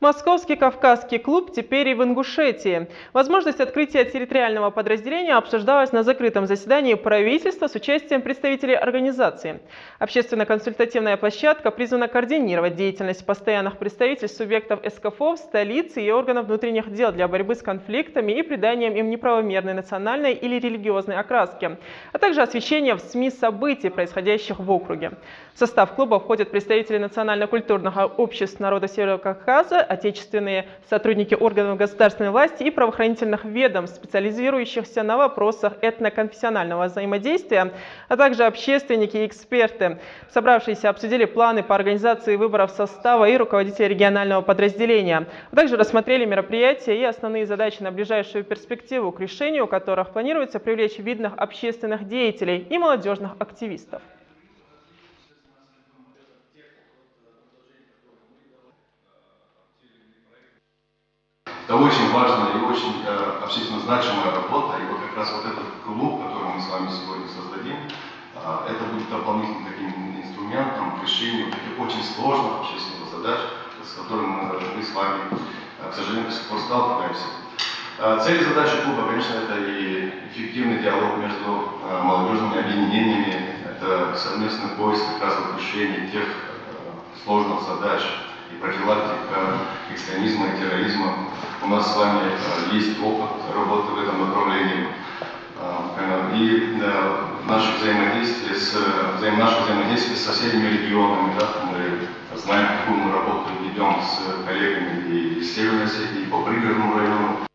Московский Кавказский клуб теперь и в Ингушетии. Возможность открытия территориального подразделения обсуждалась на закрытом заседании правительства с участием представителей организации. Общественно-консультативная площадка призвана координировать деятельность постоянных представительств субъектов СКФО в столице и органов внутренних дел для борьбы с конфликтами и приданием им неправомерной национальной или религиозной окраски, а также освещение в СМИ событий, происходящих в округе. В состав клуба входят представители национально-культурного общества народа Северного Кавказа, отечественные сотрудники органов государственной власти и правоохранительных ведомств, специализирующихся на вопросах этноконфессионального взаимодействия, а также общественники и эксперты. Собравшиеся обсудили планы по организации выборов состава и руководителя регионального подразделения, а также рассмотрели мероприятия и основные задачи на ближайшую перспективу, к решению которых планируется привлечь видных общественных деятелей и молодежных активистов. Это очень важная и очень общественно значимая работа. И вот как раз вот этот клуб, который мы с вами сегодня создадим, это будет дополнительным таким инструментом к решению таких очень сложных общественных задач, с которыми мы с вами, к сожалению, до сих пор сталкиваемся. Цель и задача клуба, конечно, это и эффективный диалог между молодежными объединениями, это совместный поиск как раз решения тех сложных задач и профилактика экстремизма и терроризма. У нас с вами есть опыт работы в этом направлении. И наше взаимодействие с соседними регионами, да, мы знаем, какую мы работу ведем с коллегами и из Северной Осетии, и по пригородному району.